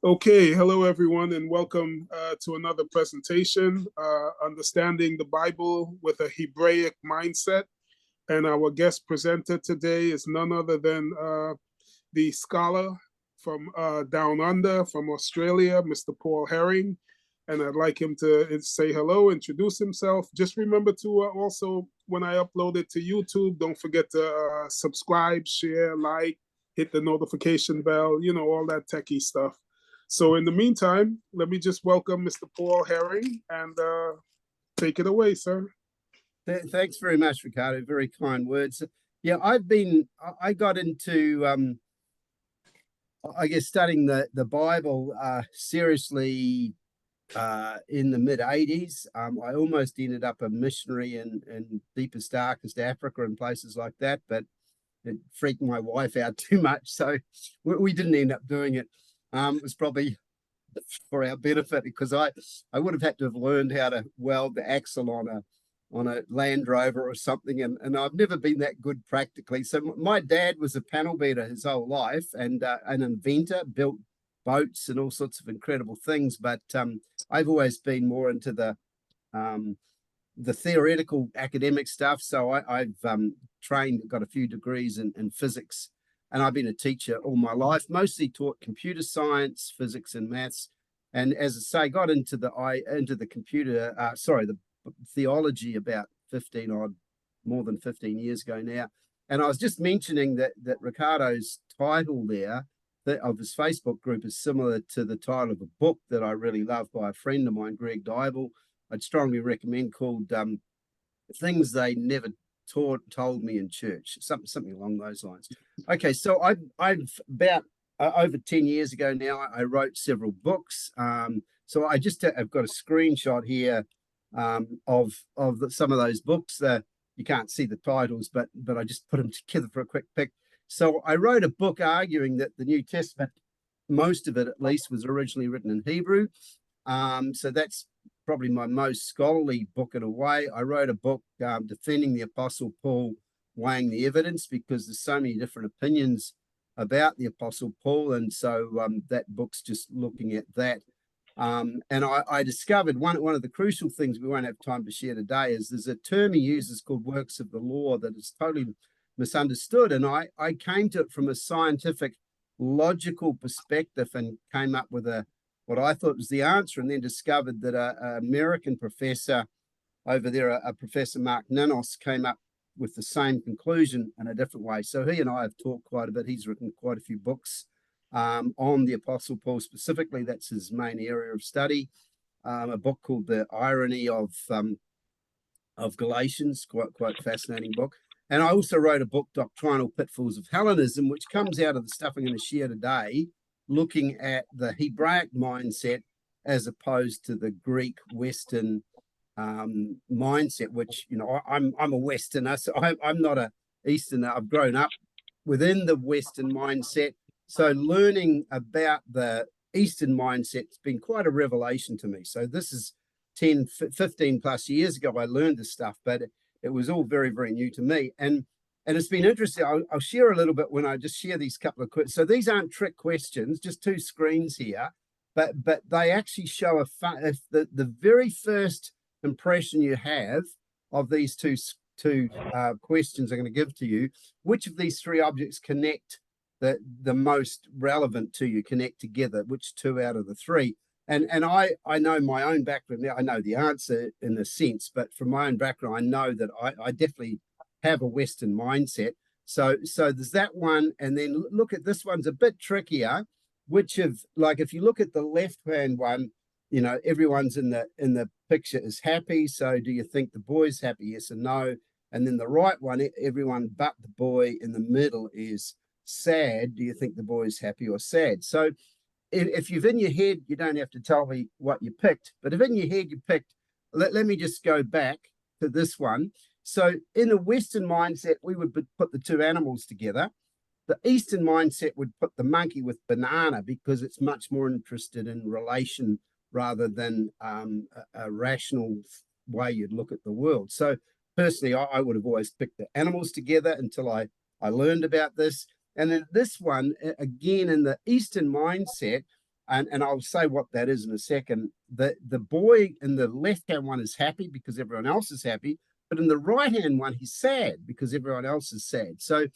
Okay, hello everyone, and welcome to another presentation, Understanding the Bible with a Hebraic Mindset. And our guest presenter today is none other than the scholar from down under, from Australia, Mr. Paul Herring. And I'd like him to say hello, introduce himself. Just remember to also, when I upload it to YouTube, don't forget to subscribe, share, like, hit the notification bell, all that techie stuff. So in the meantime, let me just welcome Mr. Paul Herring and take it away, sir. Thanks very much, Ricardo. Very kind words. Yeah, I got into, studying the Bible seriously in the mid-'80s. I almost ended up a missionary in deepest, darkest Africa and places like that, but it freaked my wife out too much, so we didn't end up doing it. It was probably for our benefit because I would have had to have learned how to weld the axle on a Land Rover or something, and I've never been that good practically. So my dad was a panel beater his whole life and an inventor, built boats and all sorts of incredible things. But I've always been more into the theoretical academic stuff. So I've trained, got a few degrees in physics, and I've been a teacher all my life, mostly taught computer science, physics, and maths. And as I say, got into the theology about more than 15 years ago now. And I was just mentioning that Ricardo's title there of his Facebook group is similar to the title of a book that I really love by a friend of mine, Greg Dybel. I'd strongly recommend, called Things They Never Told Me in Church, something along those lines. Okay, so I've about over 10 years ago now, I wrote several books. So I've got a screenshot here of some of those books. You can't see the titles, but I just put them together for a quick pick. So I wrote a book arguing that the New Testament, most of it at least, was originally written in Hebrew. So that's probably my most scholarly book in a way. I wrote a book defending the Apostle Paul, weighing the evidence, because there's so many different opinions about the Apostle Paul, and so that book's just looking at that. And I discovered one of the crucial things we won't have time to share today is there's a term he uses called works of the law that is totally misunderstood. And I came to it from a scientific, logical perspective and came up with what I thought was the answer, and then discovered that an American professor over there, a Professor Mark Ninos, came up with the same conclusion in a different way. So he and I have talked quite a bit. He's written quite a few books on the Apostle Paul specifically. That's his main area of study. A book called The Irony of Galatians, quite fascinating book. And I also wrote a book, Doctrinal Pitfalls of Hellenism, which comes out of the stuff I'm going to share today, looking at the Hebraic mindset as opposed to the Greek Western mindset, which, I'm a Westerner, so I'm not a Easterner. I've grown up within the Western mindset. So learning about the Eastern mindset has been quite a revelation to me. So this is 10, 15 plus years ago I learned this stuff, but it was all very, very new to me. And it's been interesting. I'll share a little bit when I just share these couple of questions. So these aren't trick questions, just two screens here, but they actually show the very first impression you have of these two questions I'm going to give to you. Which of these three objects connect the most relevant to you, connect together? Which two out of the three? And I know my own background now. I know the answer in a sense, but from my own background, I know that I definitely have a Western mindset. So there's that one, and then look at this one's a bit trickier. If you look at the left-hand one, everyone's in the picture is happy. So do you think the boy's happy? Yes or no? And then the right one, everyone but the boy in the middle is sad. Do you think the boy's happy or sad? So if you've in your head, you don't have to tell me what you picked, but if in your head you picked, let me just go back to this one. So in a Western mindset, we would put the two animals together. The Eastern mindset would put the monkey with banana because it's much more interested in relation rather than a rational way you'd look at the world. So personally, I would have always picked the animals together until I learned about this. And then this one, again, in the Eastern mindset, And I'll say what that is in a second. The boy in the left-hand one is happy because everyone else is happy, but in the right-hand one, he's sad because everyone else is sad. So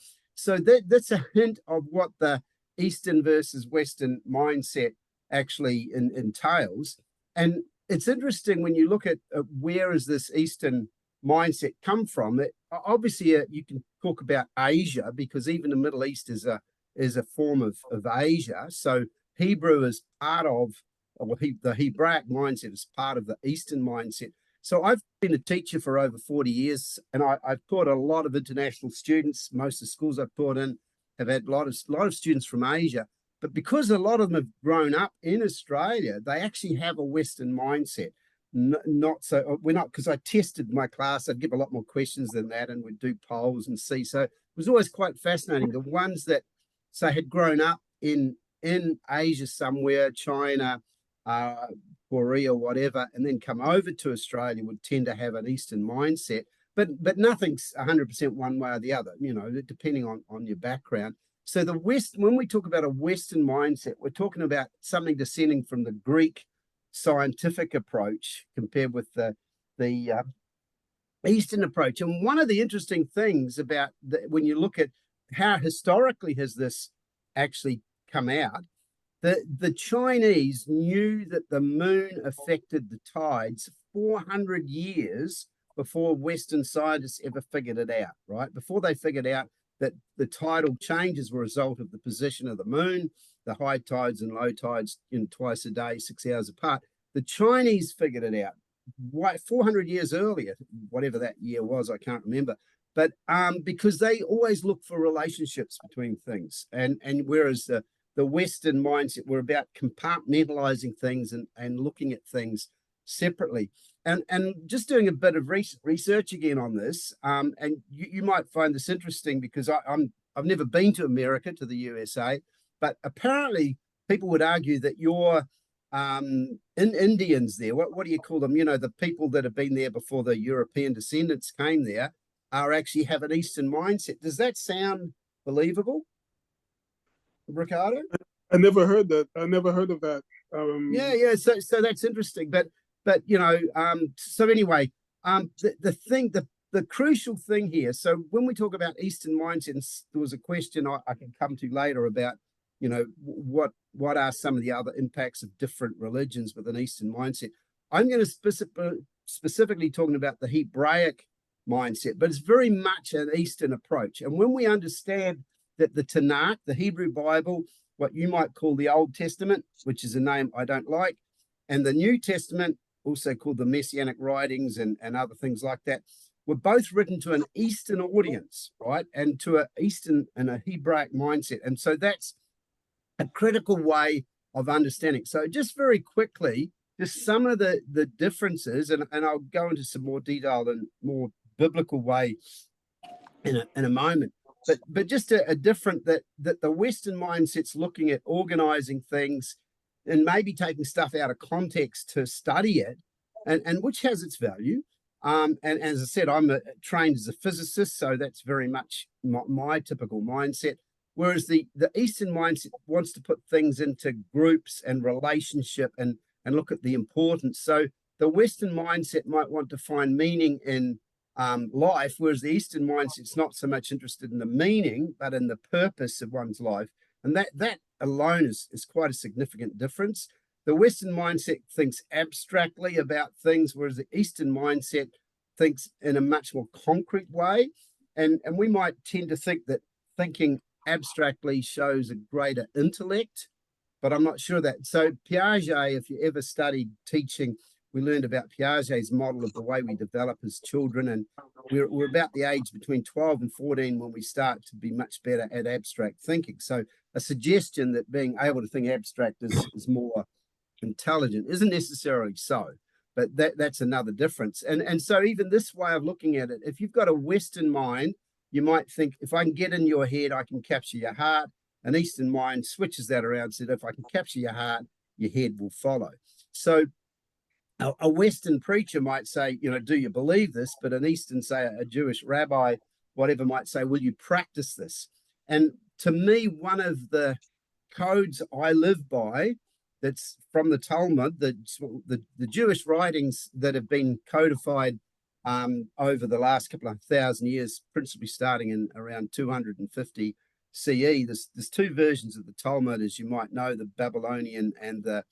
that's a hint of what the Eastern versus Western mindset actually entails. And it's interesting when you look at where is this Eastern mindset come from. Obviously, you can talk about Asia, because even the Middle East is a form of Asia. So Hebrew is part of, or the Hebraic mindset is part of the Eastern mindset. So I've been a teacher for over 40 years, and I've taught a lot of international students. Most of the schools I've taught in have had a lot of students from Asia. But because a lot of them have grown up in Australia, they actually have a Western mindset. Not so, we're not, because I tested my class, I'd give a lot more questions than that, and we'd do polls and see. So it was always quite fascinating. The ones that, say, had grown up in Asia somewhere, China, Korea, whatever, and then come over to Australia would tend to have an Eastern mindset, but nothing's 100% one way or the other, depending on your background. So the West, when we talk about a Western mindset, we're talking about something descending from the Greek scientific approach compared with the Eastern approach. And one of the interesting things about when you look at how historically has this actually come out, the Chinese knew that the moon affected the tides 400 years before Western scientists ever figured it out, right? Before they figured out that the tidal changes were a result of the position of the moon, the high tides and low tides twice a day, 6 hours apart. The Chinese figured it out 400 years earlier, whatever that year was, I can't remember. But because they always look for relationships between things. And whereas the Western mindset, we're about compartmentalizing things and looking at things separately. And just doing a bit of research again on this, and you might find this interesting, because I've never been to America, to the USA, but apparently people would argue that you're in Indians there, what do you call them? The people that have been there before the European descendants came there actually have an Eastern mindset. Does that sound believable, Ricardo? I never heard that. I never heard of that. Yeah. So that's interesting. But so anyway, the crucial thing here. So when we talk about Eastern mindsets, there was a question I can come to later about, what are some of the other impacts of different religions with an Eastern mindset. I'm going to specifically talking about the Hebraic mindset, but it's very much an Eastern approach. And when we understand that the Tanakh, the Hebrew Bible, what you might call the Old Testament, which is a name I don't like, and the New Testament, also called the Messianic writings and other things like that, were both written to an Eastern audience, right? And to an Eastern and a Hebraic mindset. And so that's a critical way of understanding. So just very quickly, just some of the differences, and I'll go into some more detail and more biblical way in a moment. But just a different, that the Western mindset's looking at organizing things and maybe taking stuff out of context to study it, and which has its value. And as I said, I'm trained as a physicist, so that's very much my typical mindset. Whereas the Eastern mindset wants to put things into groups and relationship and look at the importance. So the Western mindset might want to find meaning in life, whereas the Eastern mindset's not so much interested in the meaning, but in the purpose of one's life. And that alone is quite a significant difference. The Western mindset thinks abstractly about things, whereas the Eastern mindset thinks in a much more concrete way. And we might tend to think that thinking abstractly shows a greater intellect, but I'm not sure that. So Piaget, if you ever studied teaching, we learned about Piaget's model of the way we develop as children, and we're about the age between 12 and 14 when we start to be much better at abstract thinking. So a suggestion that being able to think abstract is more intelligent isn't necessarily so, but that's another difference. And so even this way of looking at it, if you've got a Western mind, you might think, if I can get in your head, I can capture your heart. An Eastern mind switches that around, said, if I can capture your heart, your head will follow. So a Western preacher might say, do you believe this? But an Eastern, say a Jewish rabbi, whatever, might say, will you practice this? And to me, one of the codes I live by that's from the Talmud, the Jewish writings that have been codified over the last couple of thousand years, principally starting in around 250 CE. There's two versions of the Talmud, as you might know, the Babylonian and the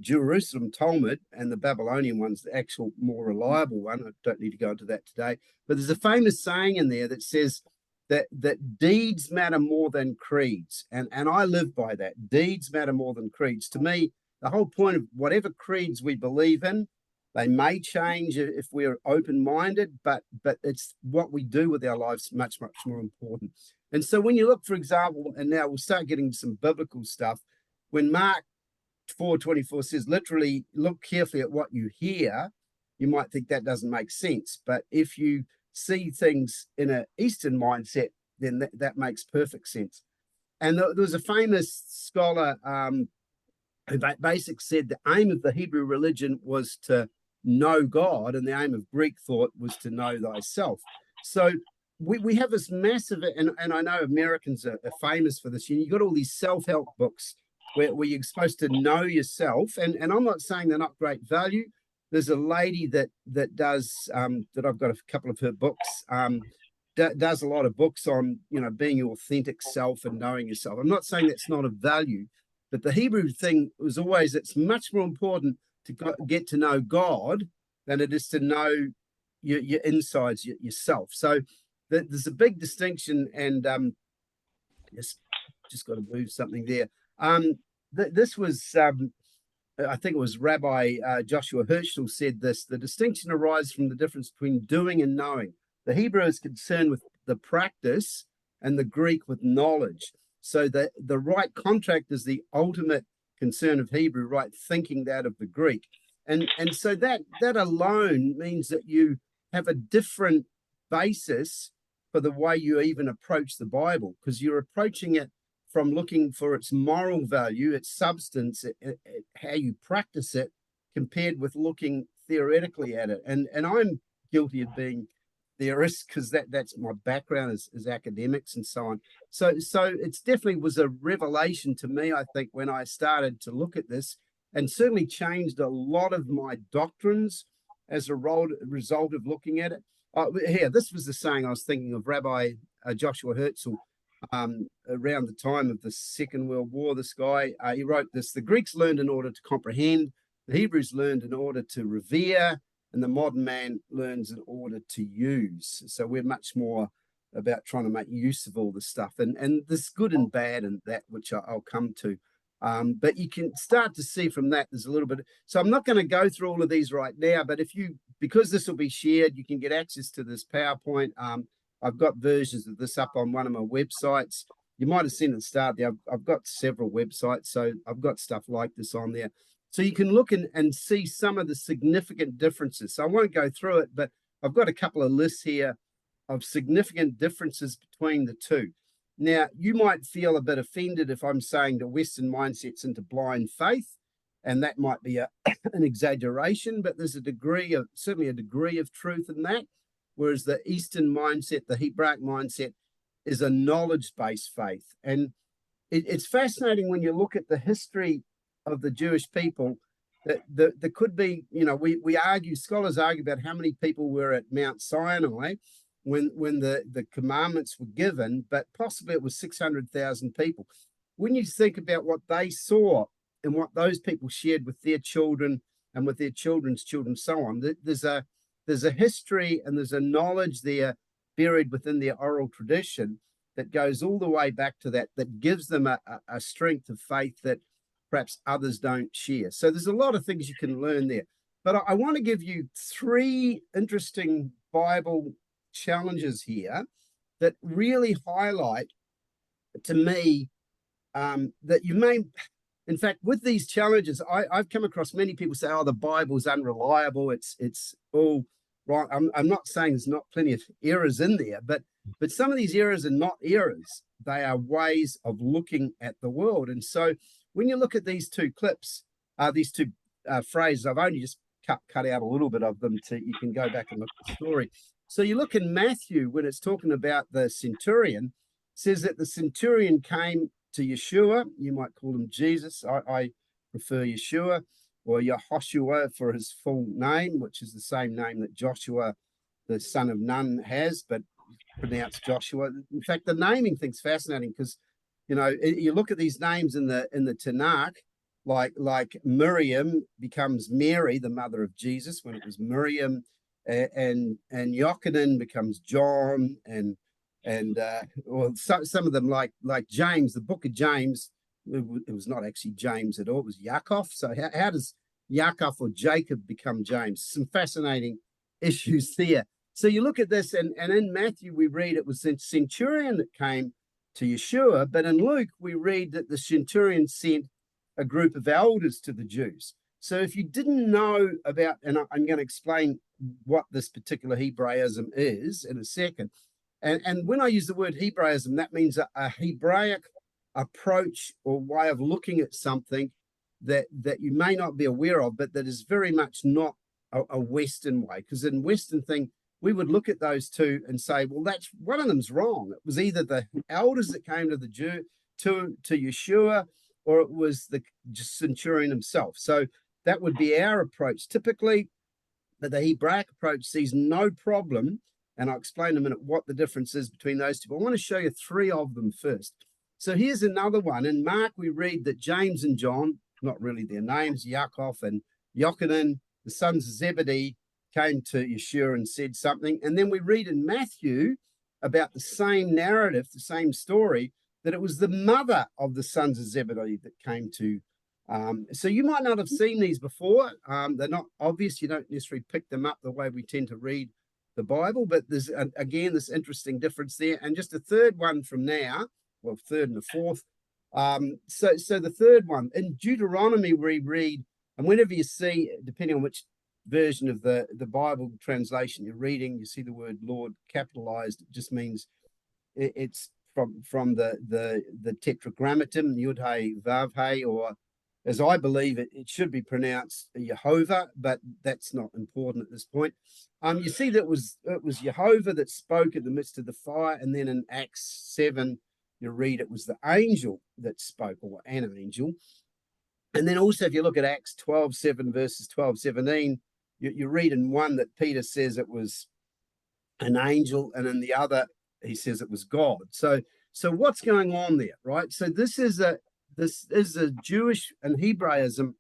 Jerusalem Talmud, and the Babylonian one's the actual more reliable one. I don't need to go into that today. But there's a famous saying in there that says that deeds matter more than creeds. And I live by that. Deeds matter more than creeds. To me, the whole point of whatever creeds we believe in, they may change if we're open-minded, but it's what we do with our lives much, much more important. And so when you look, for example, and now we'll start getting some biblical stuff, when Mark 4:24 says, literally, look carefully at what you hear, you might think that doesn't make sense. But if you see things in an Eastern mindset, then that makes perfect sense. And there was a famous scholar who basically said the aim of the Hebrew religion was to know God, and the aim of Greek thought was to know thyself. So we have this massive, and I know Americans are famous for this. You've got all these self-help books where you're supposed to know yourself, and I'm not saying they're not great value. There's a lady that does that I've got a couple of her books, does a lot of books on being your authentic self and knowing yourself. I'm not saying that's not of value, but the Hebrew thing was always, it's much more important to get to know God than it is to know your insides, yourself. So there's a big distinction, and just got to move something there. This was, I think it was Rabbi Joshua Herschel said this: the distinction arises from the difference between doing and knowing. The Hebrew is concerned with the practice, and the Greek with knowledge. So the right contract is the ultimate concern of Hebrew, right thinking that of the Greek. And so that alone means that you have a different basis for the way you even approach the Bible, because you're approaching it from looking for its moral value, its substance, how you practice it, compared with looking theoretically at it. And I'm guilty of being theorist because that's my background as academics and so on. So it's definitely was a revelation to me, I think, when I started to look at this, and certainly changed a lot of my doctrines as a result of looking at it. Here, this was the saying I was thinking of, Rabbi Joshua Herzl, around the time of the Second World War. This guy, he wrote this: the Greeks learned in order to comprehend, the Hebrews learned in order to revere, and the modern man learns in order to use. So we're much more about trying to make use of all this stuff, and there's good and bad in that, which I'll come to. But you can start to see from that there's a little bit. So I'm not going to go through all of these right now, but because this will be shared, you can get access to this PowerPoint. I've got versions of this up on one of my websites. You might have seen at the start there, I've got several websites, so I've got stuff like this on there. So you can look and see some of the significant differences. So I won't go through it, but I've got a couple of lists here of significant differences between the two. Now, you might feel a bit offended if I'm saying the Western mindset's into blind faith, and that might be an exaggeration, but there's certainly a degree of truth in that. Whereas the Eastern mindset, the Hebraic mindset, is a knowledge-based faith. And it's fascinating when you look at the history of the Jewish people, that there could be, scholars argue about how many people were at Mount Sinai when the commandments were given, but possibly it was 600,000 people. When you think about what they saw and what those people shared with their children and with their children's children, so on, there's a history and there's a knowledge there buried within their oral tradition that goes all the way back to that gives them a strength of faith that perhaps others don't share. So there's a lot of things you can learn there. But I want to give you three interesting Bible challenges here that really highlight to me that you may, in fact, with these challenges, I've come across many people say, oh, the Bible's unreliable. It's all right. I'm not saying there's not plenty of errors in there, but some of these errors are not errors. They are ways of looking at the world. And so when you look at these two clips, these two phrases, I've only just cut out a little bit of them you can go back and look at the story. So you look in Matthew when it's talking about the centurion, says that the centurion came to Yeshua. You might call him Jesus. I prefer Yeshua, or Yehoshua for his full name, which is the same name that Joshua, the son of Nun, has, but pronounced Joshua. In fact, the naming thing's fascinating because, you look at these names in the Tanakh, like Miriam becomes Mary, the mother of Jesus, when it was Miriam, and Yochanan becomes John, and some of them like James, the book of James, it was not actually James at all, it was Yaakov. So how does Yaakov or Jacob become James? Some fascinating issues there. So you look at this, and in Matthew we read it was the centurion that came to Yeshua, but in Luke we read that the centurion sent a group of elders to the Jews. So if you didn't know about, and I'm going to explain what this particular Hebraism is in a second, and when I use the word Hebraism, that means a Hebraic approach or way of looking at something that you may not be aware of, but that is very much not a Western way. Because in Western thing, we would look at those two and say, well, that's one of them's wrong. It was either the elders that came to the Jew to Yeshua, or it was the centurion himself. So that would be our approach typically. But the Hebraic approach sees no problem, and I'll explain in a minute what the difference is between those two. But I want to show you three of them first. So here's another one. In Mark, we read that James and John, not really their names, Yaakov and Yochanan, the sons of Zebedee, came to Yeshua and said something. And then we read in Matthew about the same narrative, the same story, that it was the mother of the sons of Zebedee that came to. So you might not have seen these before. They're not obvious. You don't necessarily pick them up the way we tend to read the Bible, but there's, again, this interesting difference there. And just a third one from now, well, third and a fourth. So the third one, in Deuteronomy, we read, and whenever you see, depending on which version of the Bible translation you're reading, you see the word Lord capitalized, it just means it's from the tetragrammaton, Yud He Vav He, or as I believe it should be pronounced Jehovah, but that's not important at this point. You see that it was Jehovah that spoke in the midst of the fire, and then in Acts 7, you read it was the angel that spoke, or an angel. And then also, if you look at Acts 12:7 verses 12-17, you read in one that Peter says it was an angel, and in the other he says it was God. So what's going on there, right? So this is a Jewish and Hebraism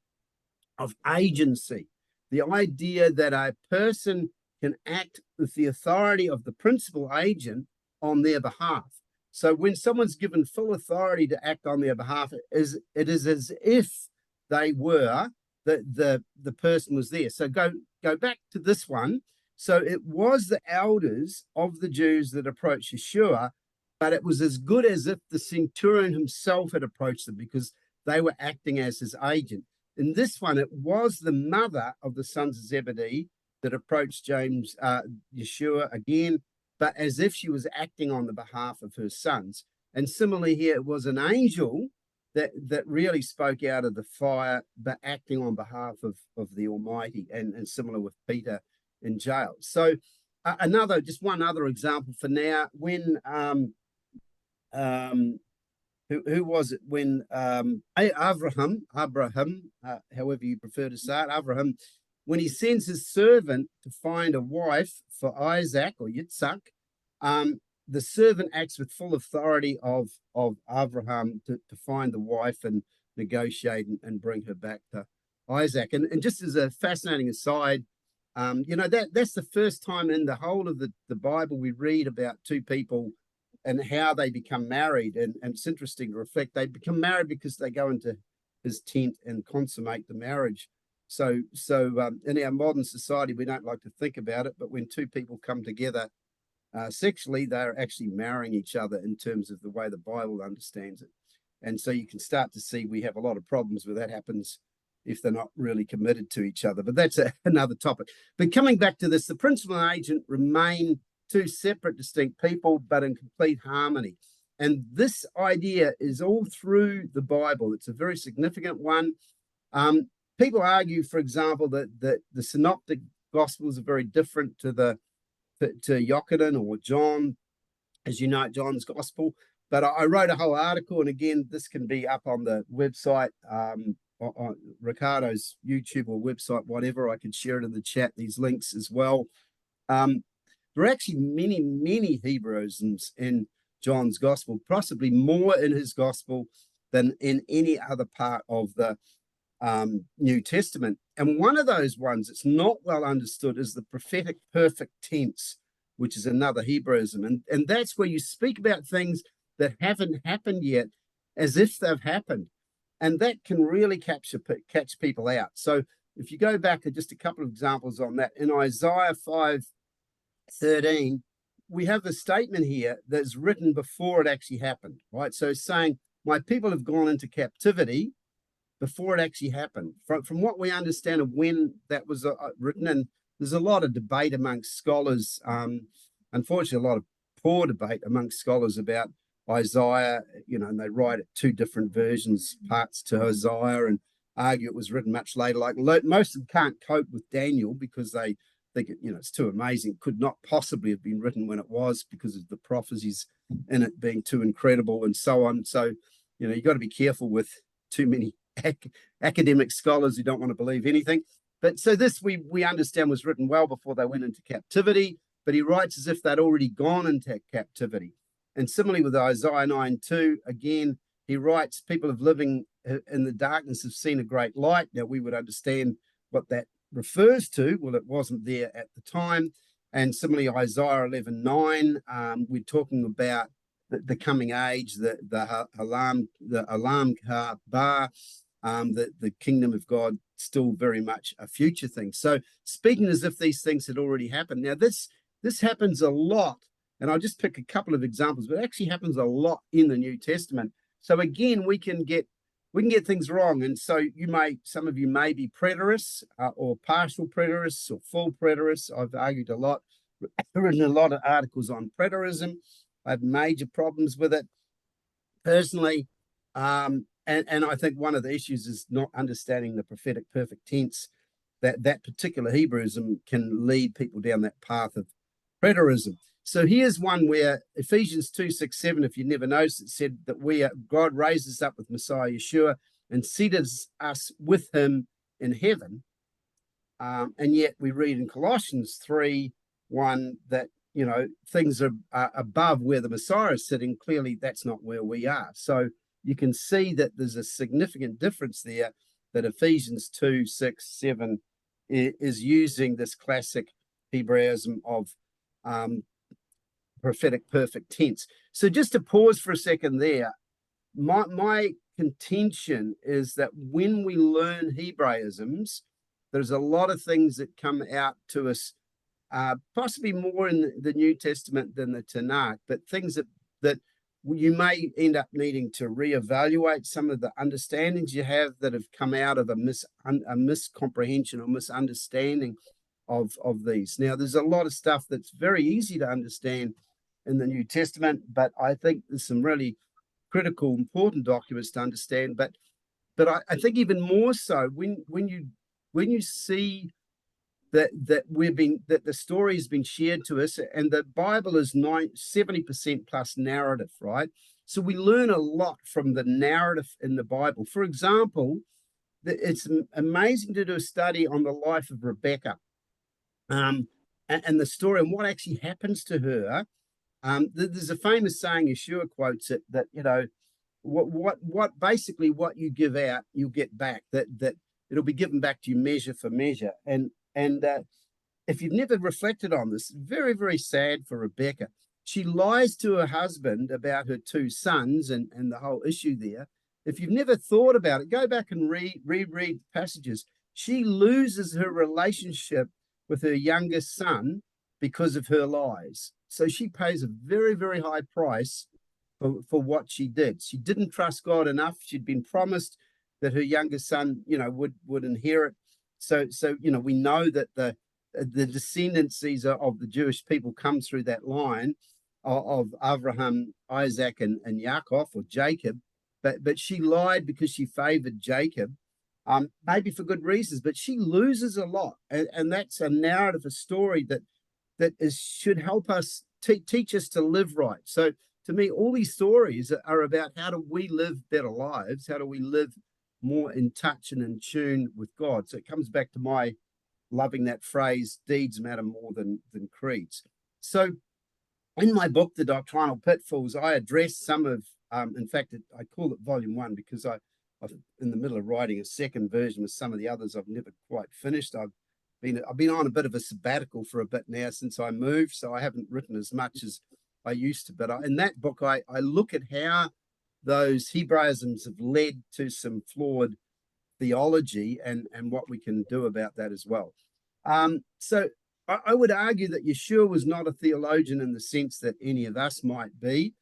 of agency, the idea that a person can act with the authority of the principal agent on their behalf. So when someone's given full authority to act on their behalf, it is as if they were the person was there. So go back to this one. So it was the elders of the Jews that approached Yeshua, but it was as good as if the centurion himself had approached them, because they were acting as his agent. In this one, it was the mother of the sons of Zebedee that approached Yeshua again, but as if she was acting on the behalf of her sons. And similarly here, it was an angel that really spoke out of the fire, but acting on behalf of the Almighty, and similar with Peter in jail. So just one other example for now, when who was it, when Abraham, however you prefer to say it, Abraham, when he sends his servant to find a wife for Isaac or Yitzhak, the servant acts with full authority of Abraham to find the wife and negotiate and bring her back to Isaac. And just as a fascinating aside, that's the first time in the whole of the Bible we read about two people and how they become married. And it's interesting to reflect, they become married because they go into his tent and consummate the marriage. So in our modern society, we don't like to think about it, but when two people come together sexually, they're actually marrying each other in terms of the way the Bible understands it. And so you can start to see we have a lot of problems where that happens if they're not really committed to each other. But that's another topic. But coming back to this, the principal and agent remain two separate, distinct people, but in complete harmony. And this idea is all through the Bible. It's a very significant one. People argue, for example, that the synoptic gospels are very different to Yochanan or John, as you know, John's gospel. But I wrote a whole article, and again, this can be up on the website, on Ricardo's YouTube or website, whatever. I could share it in the chat, these links as well. There are actually many, many Hebraisms in John's gospel, possibly more in his gospel than in any other part of the New Testament. And one of those ones that's not well understood is the prophetic perfect tense, which is another Hebraism. And that's where you speak about things that haven't happened yet as if they've happened. And that can really catch people out. So if you go back to just a couple of examples on that, in Isaiah 5:13, we have a statement here that's written before it actually happened, right? So it's saying, my people have gone into captivity before it actually happened. From what we understand of when that was written, and there's a lot of debate amongst scholars, unfortunately, a lot of poor debate amongst scholars about Isaiah, and they write it two different versions, parts to Isaiah, and argue it was written much later. Like most of them can't cope with Daniel because they think it's too amazing. It could not possibly have been written when it was because of the prophecies in it being too incredible and so on. So, you've got to be careful with too many academic scholars who don't want to believe anything. But so this we understand was written well before they went into captivity, but he writes as if they'd already gone into captivity. And similarly with Isaiah 9:2, again, he writes, people of living in the darkness have seen a great light. Now we would understand what that refers to. Well, it wasn't there at the time. And similarly, Isaiah 11:9, we're talking about the coming age, the alam bar, the kingdom of God, still very much a future thing. So speaking as if these things had already happened. Now this happens a lot, and I'll just pick a couple of examples, but it actually happens a lot in the New Testament. So again, we can get things wrong, and so some of you may be preterists or partial preterists or full preterists. I've argued a lot, written a lot of articles on preterism. I have major problems with it personally. And I think one of the issues is not understanding the prophetic perfect tense, that particular Hebraism can lead people down that path of preterism. So here's one where Ephesians 2:6-7, if you never noticed, it said that God raised us up with Messiah Yeshua and seated us with him in heaven. And yet we read in Colossians 3:1 that things are above where the Messiah is sitting. Clearly, that's not where we are. So you can see that there's a significant difference there, that Ephesians 2:6-7 is using this classic Hebraism of prophetic perfect tense. So just to pause for a second there, my contention is that when we learn Hebraisms, there's a lot of things that come out to us, possibly more in the New Testament than the Tanakh, but things that you may end up needing to reevaluate some of the understandings you have that have come out of a miscomprehension or misunderstanding of these. Now, there's a lot of stuff that's very easy to understand in the New Testament, but I think there's some really critical, important documents to understand. But I think even more so when you see that the story has been shared to us, and the Bible is 70% plus narrative, right? So we learn a lot from the narrative in the Bible. For example, it's amazing to do a study on the life of Rebecca, and the story and what actually happens to her. There's a famous saying, Yeshua quotes it, that what basically what you give out, you'll get back. That it'll be given back to you measure for measure. And if you've never reflected on this, very, very sad for Rebecca. She lies to her husband about her two sons and the whole issue there. If you've never thought about it, go back and reread passages. She loses her relationship with her youngest son because of her lies. So she pays a very, very high price for what she did. She didn't trust God enough. She'd been promised that her youngest son, would inherit. So we know that the descendancies of the Jewish people come through that line of Abraham, Isaac, and Yaakov, or Jacob. But she lied because she favored Jacob, maybe for good reasons, but she loses a lot. And that's a narrative, a story that should help us, teach us to live right. So to me, all these stories are about how do we live better lives? How do we live more in touch and in tune with God. So it comes back to my loving that phrase, deeds matter more than creeds. So in my book, The Doctrinal Pitfalls, I address some of, in fact, I call it volume 1 because I'm in the middle of writing a second version with some of the others I've never quite finished. I've been on a bit of a sabbatical for a bit now since I moved, so I haven't written as much as I used to. But in that book, I look at how those Hebraisms have led to some flawed theology and what we can do about that as well. So I would argue that Yeshua was not a theologian in the sense that any of us might be,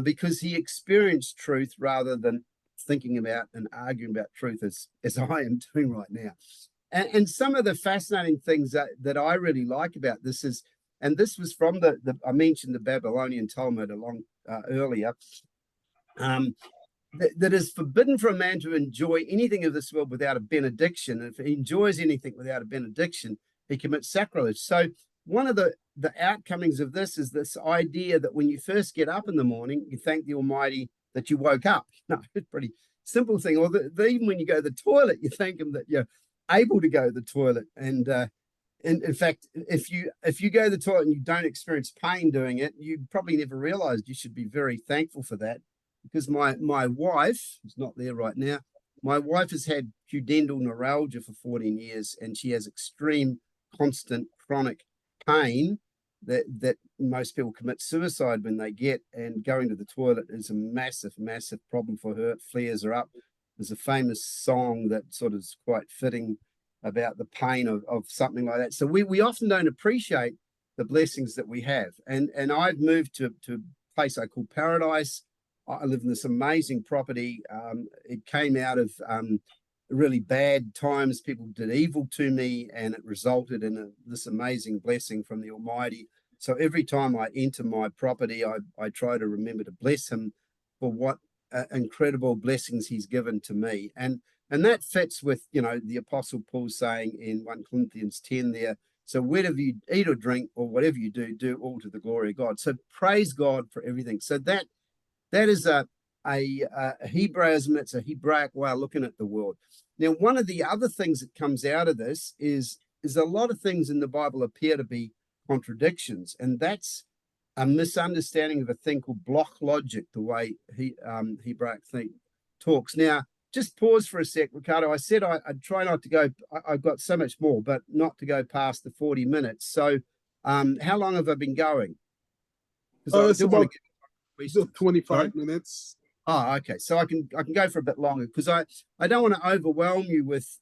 because he experienced truth rather than thinking about and arguing about truth as I am doing right now. And some of the fascinating things that I really like about this is, and this was from I mentioned the Babylonian Talmud earlier, that is forbidden for a man to enjoy anything of this world without a benediction. And if he enjoys anything without a benediction, he commits sacrilege. So one of the outcomings of this is this idea that when you first get up in the morning, you thank the Almighty that you woke up. No, it's a pretty simple thing. Or even when you go to the toilet, you thank him that you're able to go to the toilet. And in fact, if you go to the toilet and you don't experience pain doing it, you probably never realized you should be very thankful for that. Because my wife, who's not there right now, my wife has had pudendal neuralgia for 14 years, and she has extreme, constant, chronic pain that most people commit suicide when they get, and going to the toilet is a massive, massive problem for her. It flares her up. There's a famous song that sort of is quite fitting about the pain of something like that. So we often don't appreciate the blessings that we have. And I've moved to a place I call Paradise. I live in this amazing property. It came out of really bad times. People did evil to me, and it resulted in this amazing blessing from the Almighty. So every time I enter my property, I try to remember to bless him for what incredible blessings he's given to me. And that fits with, the Apostle Paul saying in 1 Corinthians 10 there, so whatever you eat or drink or whatever you do, do all to the glory of God. So praise God for everything. So that is a Hebraism. It's a Hebraic way of looking at the world. Now, one of the other things that comes out of this is a lot of things in the Bible appear to be contradictions, and that's a misunderstanding of a thing called block logic, the way Hebraic talks. Now, just pause for a sec, Ricardo. I said I'd try not to go. I've got so much more, but not to go past the 40 minutes. So, how long have I been going? It's about 25 minutes. Oh, okay. So I can go for a bit longer because I don't want to overwhelm you with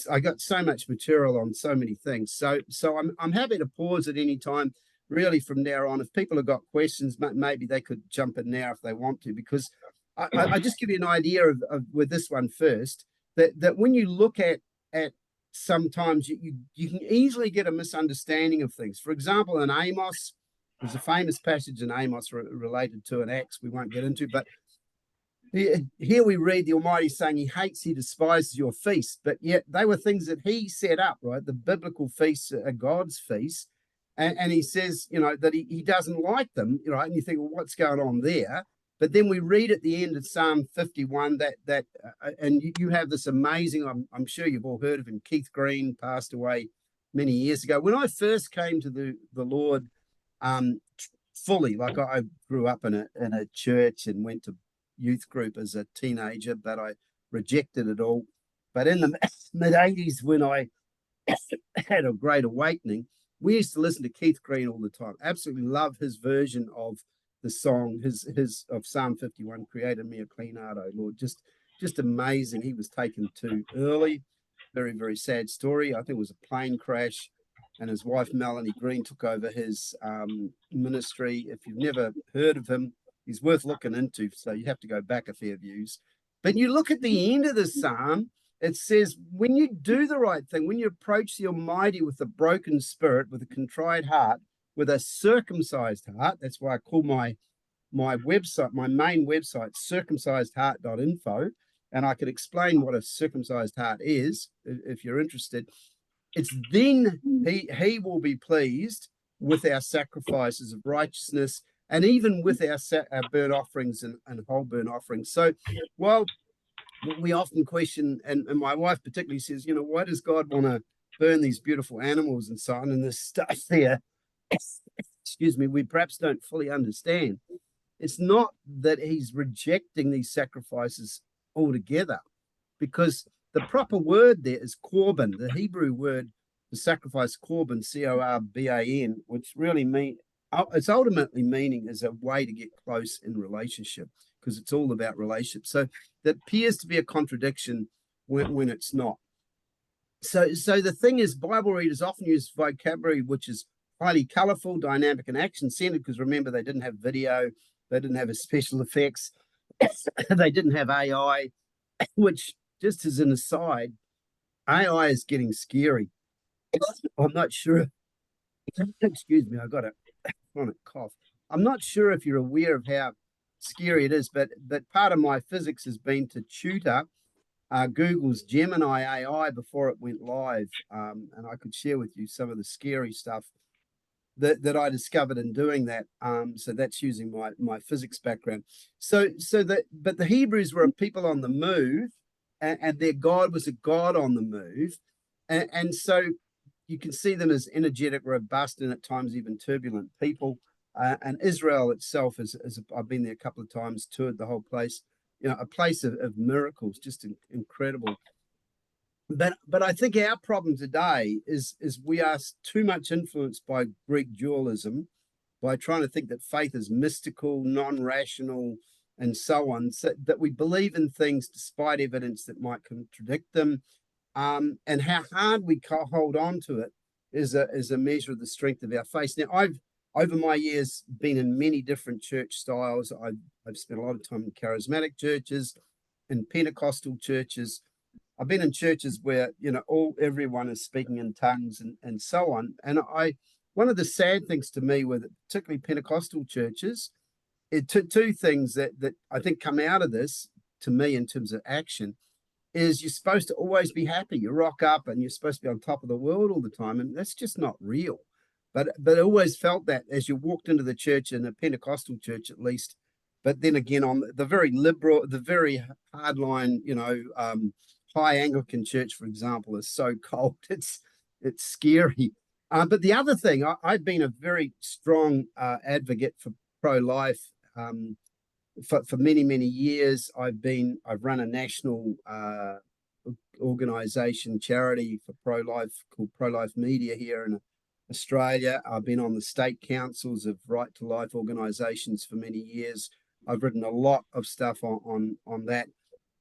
I got so much material on so many things. So I'm happy to pause at any time, really, from now on. If people have got questions, maybe they could jump in now if they want to, because I just give you an idea of with this one first, that when you look at sometimes you can easily get a misunderstanding of things. For example, in Amos, there's a famous passage in Amos related to an Acts we won't get into, but here we read the Almighty saying he despises your feasts, but yet they were things that he set up, right? The biblical feasts are God's feasts. And he says, that he doesn't like them, right? And you think, well, what's going on there? But then we read at the end of Psalm 51 and you have this amazing, I'm sure you've all heard of him, Keith Green, passed away many years ago. When I first came to the Lord, fully, like I grew up in a church and went to youth group as a teenager, but I rejected it all. But in the mid-80s, when I had a great awakening, we used to listen to Keith Green all the time. Absolutely love his version of the song, his of Psalm 51, created me a clean heart, O Lord. Just amazing. He was taken too early. Very, very sad story. I think it was a plane crash, and his wife, Melanie Green, took over his ministry. If you've never heard of him, he's worth looking into, so you have to go back a fair views. But you look at the end of the psalm, it says, when you do the right thing, when you approach the Almighty with a broken spirit, with a contrite heart, with a circumcised heart, that's why I call my website, my main website, circumcisedheart.info, and I could explain what a circumcised heart is if you're interested. It's then he will be pleased with our sacrifices of righteousness, and even with our burnt offerings and whole burnt offerings. So while we often question, and my wife particularly says, why does God want to burn these beautiful animals and so on, and this stuff there, excuse me, we perhaps don't fully understand. It's not that he's rejecting these sacrifices altogether, because the proper word there is korban, the Hebrew word for sacrifice, korban, Corban, which really means, its ultimately meaning is a way to get close in relationship, because it's all about relationship. So that appears to be a contradiction when it's not. So the thing is, Bible readers often use vocabulary which is highly colorful, dynamic, and action-centered, because remember, they didn't have video, they didn't have special effects, they didn't have AI, which, just as an aside, AI is getting scary. I'm not sure. Excuse me, I got a chronic cough. I'm not sure if you're aware of how scary it is, but part of my physics has been to tutor Google's Gemini AI before it went live, and I could share with you some of the scary stuff that I discovered in doing that. So that's using my physics background. But the Hebrews were a people on the move, and their God was a God on the move, and so you can see them as energetic, robust, and at times even turbulent people. And Israel itself is I've been there a couple of times, toured the whole place. A place of miracles, just incredible. But I think our problem today is we are too much influenced by Greek dualism, by trying to think that faith is mystical, non-rational, and so on, so that we believe in things despite evidence that might contradict them. And how hard we hold on to it is a measure of the strength of our faith. Now, I've over my years been in many different church styles. I've spent a lot of time in charismatic churches, in Pentecostal churches. I've been in churches where everyone is speaking in tongues and so on. And one of the sad things to me with particularly Pentecostal churches, two things that I think come out of this to me in terms of action is you're supposed to always be happy. You rock up and you're supposed to be on top of the world all the time, and that's just not real. But I always felt that as you walked into the church, in a Pentecostal church at least. But then again, on the very liberal, the very hardline, high Anglican church, for example, is so cold. It's scary. But the other thing, I've been a very strong advocate for pro-life for many, many years. I've run a national organization, charity for pro-life called Pro-Life Media here in Australia. I've been on the state councils of right to life organizations for many years. I've written a lot of stuff on that.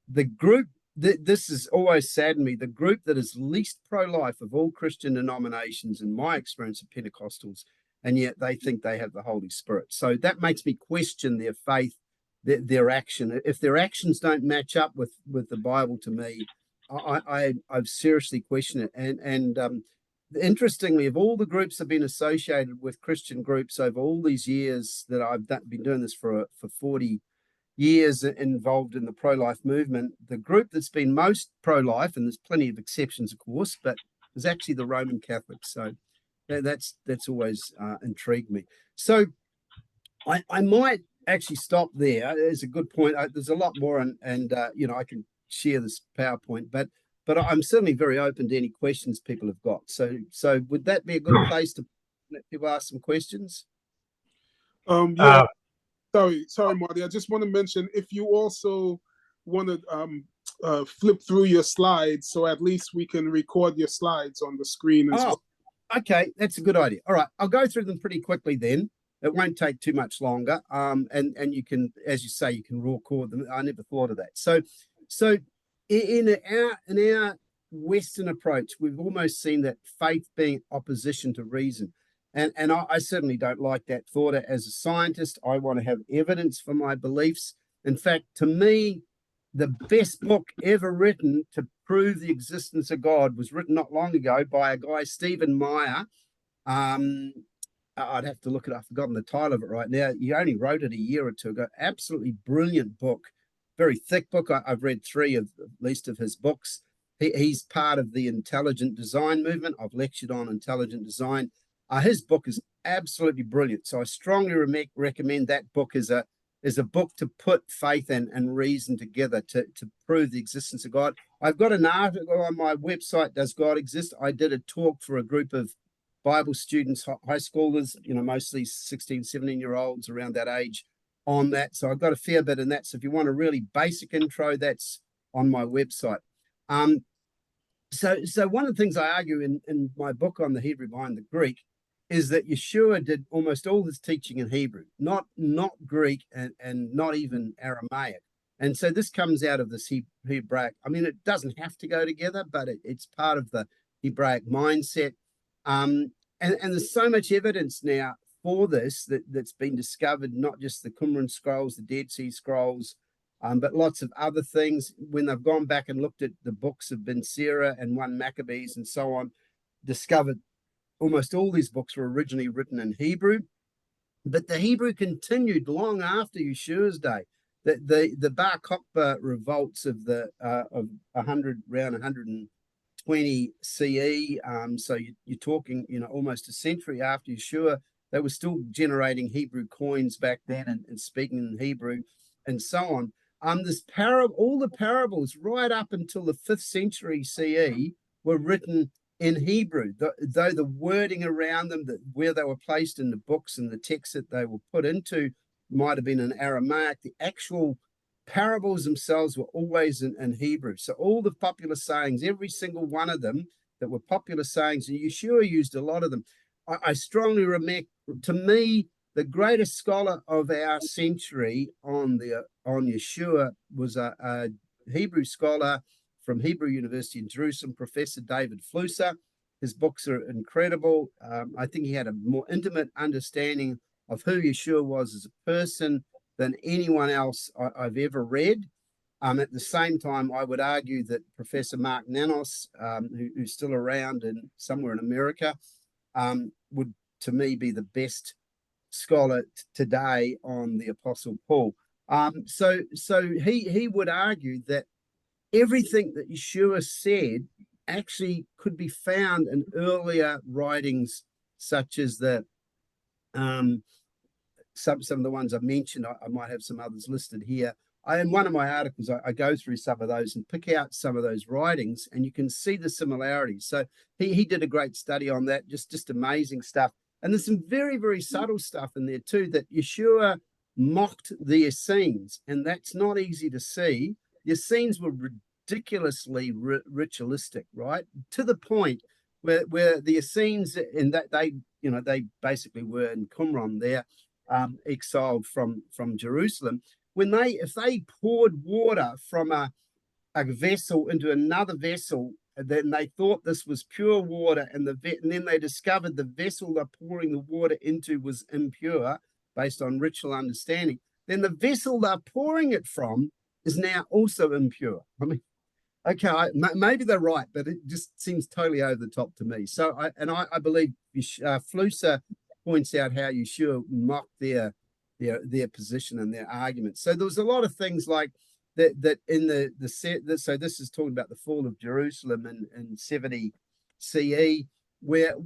The group, this has always saddened me, the group that is least pro-life of all Christian denominations, in my experience, of Pentecostals, and yet they think they have the Holy Spirit. So that makes me question their faith, their action. If their actions don't match up with the Bible, to me, I've seriously questioned it. And interestingly, of all the groups that have been associated with Christian groups over all these years that I've been doing this for 40 years, involved in the pro-life movement, the group that's been most pro-life, and there's plenty of exceptions, of course, but is actually the Roman Catholics. So that's always intrigued me. So I might actually stop there. It's a good point. There's a lot more, and I can share this PowerPoint, but I'm certainly very open to any questions people have got. So would that be a good place to let people ask some questions? Yeah. Sorry, Marty. I just want to mention, if you also want to flip through your slides, so at least we can record your slides on the screen as well. Okay, that's a good idea. All right, I'll go through them pretty quickly then. It won't take too much longer. And you can, as you say, you can record them. I never thought of that. So in our Western approach, we've almost seen that faith being opposition to reason. And I certainly don't like that thought. As a scientist, I want to have evidence for my beliefs. In fact, to me, the best book ever written to prove the existence of God was written not long ago by a guy, Stephen Meyer. I'd have to look it up. I've forgotten the title of it right now. He only wrote it a year or two ago. Absolutely brilliant book. Very thick book. I've read three at least of his books. He's part of the intelligent design movement. I've lectured on intelligent design. His book is absolutely brilliant. So I strongly recommend that book as a is a book to put faith and reason together to prove the existence of God. I've got an article on my website, Does God Exist? I did a talk for a group of Bible students, high schoolers, mostly 16, 17-year-olds around that age on that. So I've got a fair bit in that. So if you want a really basic intro, that's on my website. So one of the things I argue in my book on the Hebrew behind the Greek is that Yeshua did almost all his teaching in Hebrew, not Greek and not even Aramaic. And so this comes out of this Hebraic. I mean, it doesn't have to go together, but it's part of the Hebraic mindset. And there's so much evidence now for this that's been discovered, not just the Qumran scrolls, the Dead Sea Scrolls, but lots of other things. When they've gone back and looked at the books of Ben Sira and 1 Maccabees and so on, discovered almost all these books were originally written in Hebrew, but the Hebrew continued long after Yeshua's day. The Bar Kokhba revolts of around 120 CE. So you're talking, almost a century after Yeshua. They were still generating Hebrew coins back then and speaking in Hebrew and so on. All the parables right up until the 5th century CE were written in Hebrew, though the wording around them, where they were placed in the books and the text that they were put into might have been in Aramaic. The actual parables themselves were always in Hebrew. So all the popular sayings, every single one of them that were popular sayings, and Yeshua used a lot of them. I strongly recommend, to me, the greatest scholar of our century on Yeshua was a Hebrew scholar from Hebrew University in Jerusalem, Professor David Flusser. His books are incredible. I think he had a more intimate understanding of who Yeshua was as a person than anyone else I've ever read. At the same time, I would argue that Professor Mark Nanos, who's still around somewhere in America, would, to me, be the best scholar today on the Apostle Paul. So he would argue that everything that Yeshua said actually could be found in earlier writings, such as some of the ones I've mentioned. I might have some others listed here. In one of my articles, I go through some of those and pick out some of those writings, and you can see the similarities. So he did a great study on that, just amazing stuff. And there's some very, very subtle stuff in there too, that Yeshua mocked the Essenes, and that's not easy to see. The Essenes were ridiculously ritualistic, right? To the point where the Essenes, in that they basically were in Qumran there, exiled from Jerusalem. If they poured water from a vessel into another vessel, then they thought this was pure water, and then they discovered the vessel they're pouring the water into was impure based on ritual understanding. Then the vessel they're pouring it from is now also impure. I mean, okay, maybe they're right, but it just seems totally over the top to me. So I believe Flusser points out how Yeshua mocked their position and their arguments. So there was a lot of things like that in the set. So this is talking about the fall of Jerusalem in 70 CE, where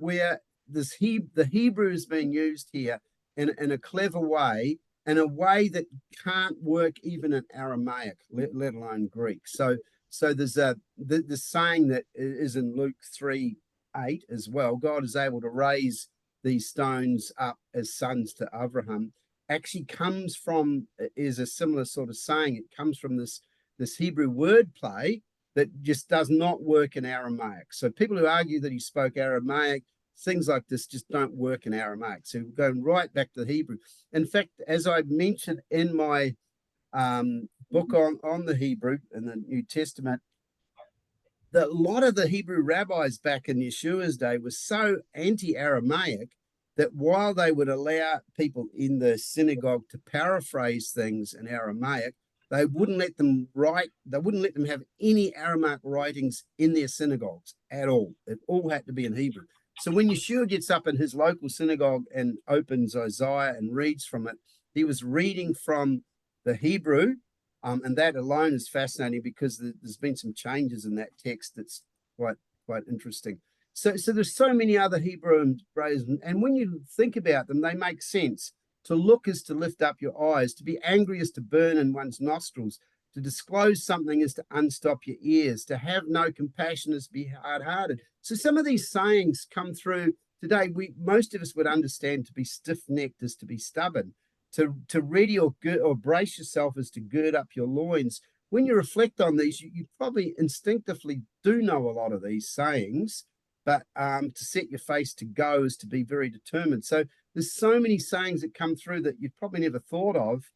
the Hebrew is being used here in a clever way, in a way that can't work even in Aramaic, let alone Greek. So there's the saying that is in Luke 3:8 as well. God is able to raise these stones up as sons to Abraham. Actually is a similar sort of saying. It comes from this Hebrew wordplay that just does not work in Aramaic. So people who argue that he spoke Aramaic, things like this just don't work in Aramaic. So we're going right back to the Hebrew. In fact, as I mentioned in my book on the Hebrew and the New Testament, that a lot of the Hebrew rabbis back in Yeshua's day were so anti-Aramaic that while they would allow people in the synagogue to paraphrase things in Aramaic, they wouldn't let them write, they wouldn't let them have any Aramaic writings in their synagogues at all. It all had to be in Hebrew. So when Yeshua gets up in his local synagogue and opens Isaiah and reads from it, he was reading from the Hebrew, and that alone is fascinating because there's been some changes in that text that's quite interesting. So there's so many other Hebrew phrases, and when you think about them, they make sense. To look is to lift up your eyes. To be angry is to burn in one's nostrils. To disclose something is to unstop your ears. To have no compassion is to be hard-hearted. So some of these sayings come through today. Most of us would understand to be stiff-necked is to be stubborn. To ready or brace yourself is to gird up your loins. When you reflect on these, you probably instinctively do know a lot of these sayings, but to set your face to go is to be very determined. So there's so many sayings that come through that you've probably never thought of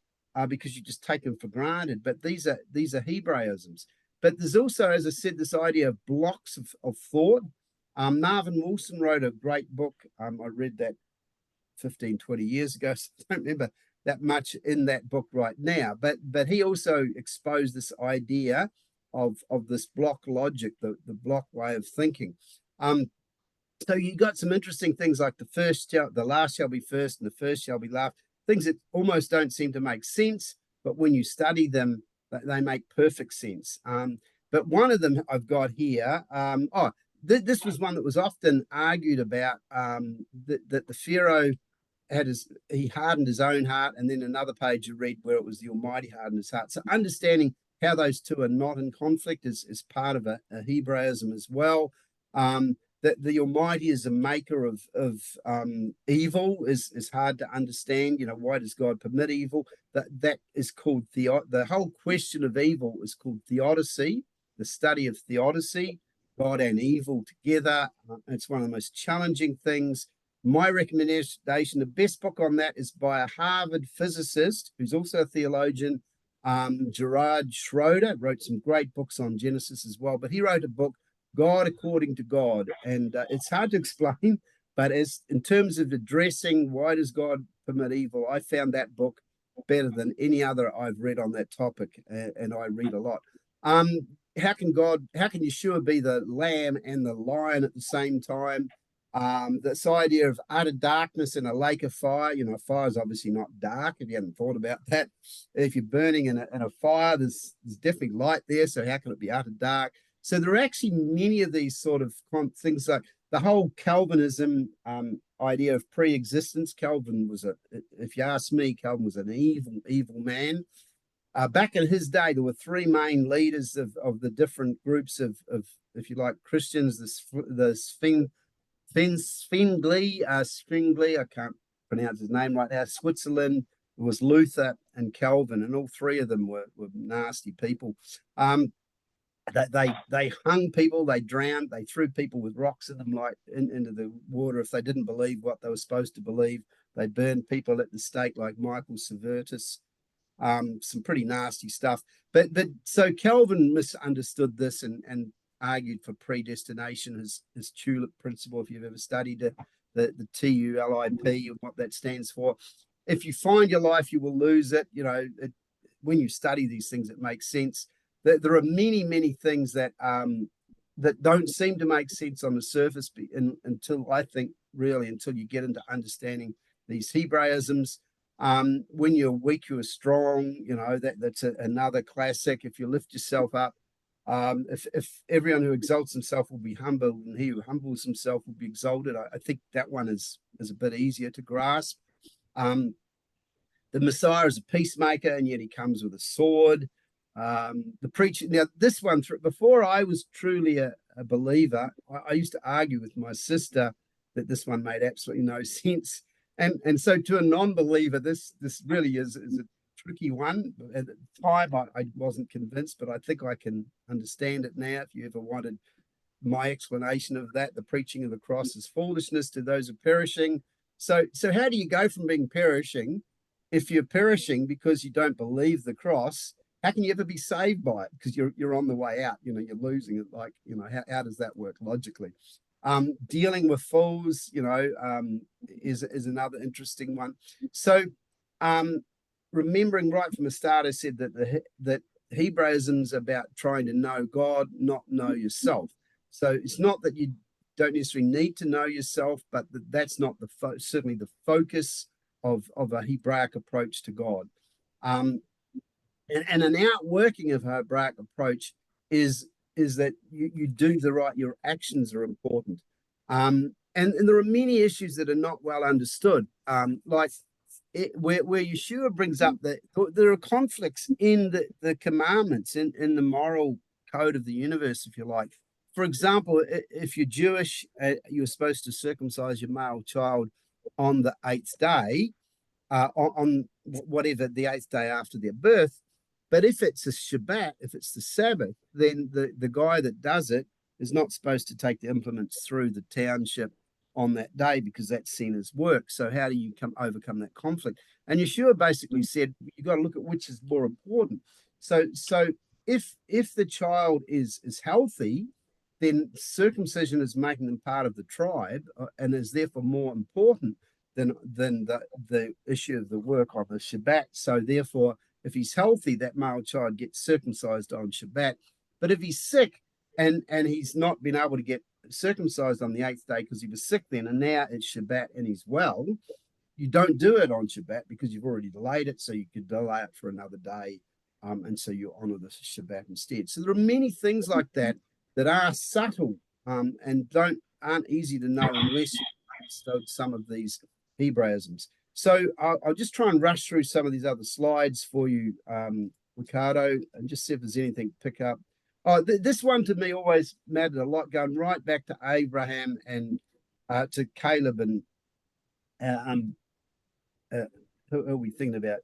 because you just take them for granted. But these are Hebraisms. But there's also, as I said, this idea of blocks of thought. Marvin Wilson wrote a great book. I read that 15, 20 years ago, so I don't remember that much in that book right now. But he also exposed this idea of this block logic, the block way of thinking. So you got some interesting things like the last shall be first and the first shall be last, things that almost don't seem to make sense, but when you study them, they make perfect sense. But one of them I've got here, this was one that was often argued about, that the Pharaoh he hardened his own heart, and then another page you read where it was the Almighty hardened his heart. So understanding how those two are not in conflict is part of a Hebraism as well. That the Almighty is a maker of evil is hard to understand. Why does God permit evil? That is called the whole question of evil is called theodicy, the study of theodicy, God and evil together. It's one of the most challenging things. My recommendation, the best book on that is by a Harvard physicist who's also a theologian, Gerard Schroeder, wrote some great books on Genesis as well. But he wrote a book, God According to God. And it's hard to explain, but in terms of addressing why does God permit evil, I found that book better than any other I've read on that topic, and I read a lot. How can Yeshua be the lamb and the lion at the same time? This idea of utter darkness in a lake of fire. Fire is obviously not dark, if you haven't thought about that. If you're burning in a fire, there's definitely light there, so how can it be utter dark? So there are actually many of these sort of things, like the whole Calvinism idea of pre-existence. Calvin was if you ask me, Calvin was an evil man. Back in his day, there were three main leaders of the different groups of if you like, Christians. The Zwingli, I can't pronounce his name right now, Switzerland. It was Luther and Calvin, and all three of them were nasty people. They hung people, they drowned, they threw people with rocks in them, like into the water if they didn't believe what they were supposed to believe. They burned people at the stake, like Michael Servetus. Some pretty nasty stuff. But so Calvin misunderstood this and argued for predestination, his tulip principle. If you've ever studied the TULIP and what that stands for, if you find your life, you will lose it. When you study these things, it makes sense. There are many things that don't seem to make sense on the surface until you get into understanding these Hebraisms. When you're weak, you're strong. That's another classic. If you lift yourself up, if everyone who exalts himself will be humbled, and he who humbles himself will be exalted. I think that one is a bit easier to grasp. The Messiah is a peacemaker, and yet he comes with a sword. The preacher. Now, this one, before I was truly a believer, I used to argue with my sister that this one made absolutely no sense. And so to a non-believer, this really is a tricky one. At the time, I wasn't convinced, but I think I can understand it now. If you ever wanted my explanation of that, the preaching of the cross is foolishness to those who are perishing. So how do you go from being perishing, if you're perishing because you don't believe the cross? How can you ever be saved by it? Because you're on the way out. You're losing it. Like, how does that work logically? Dealing with fools, is another interesting one. So, remembering right from the start, I said that Hebraism's about trying to know God, not know yourself. So it's not that you don't necessarily need to know yourself, but that's not certainly the focus of a Hebraic approach to God. And an outworking of Hebraic approach is that you do the right, your actions are important. And there are many issues that are not well understood. Like where Yeshua brings up that there are conflicts in the commandments, in the moral code of the universe, if you like. For example, if you're Jewish, you're supposed to circumcise your male child on the eighth day, on whatever the eighth day after their birth. But if it's a Shabbat, if it's the Sabbath, then the guy that does it is not supposed to take the implements through the township on that day, because that's seen as work. So how do you overcome that conflict? And Yeshua basically said you got to look at which is more important. So if the child is healthy, then circumcision is making them part of the tribe, and is therefore more important than the issue of the work on the Shabbat. So therefore, if he's healthy, that male child gets circumcised on Shabbat. But if he's sick and he's not been able to get circumcised on the eighth day because he was sick then, and now it's Shabbat and he's well, you don't do it on Shabbat because you've already delayed it, so you could delay it for another day, and so you honor the Shabbat instead. So there are many things like that that are subtle, and aren't easy to know unless you understand some of these Hebraisms. So I'll just try and rush through some of these other slides for you, Ricardo, and just see if there's anything to pick up. Oh, this one to me always mattered a lot, going right back to Abraham and to Caleb and who are we thinking about?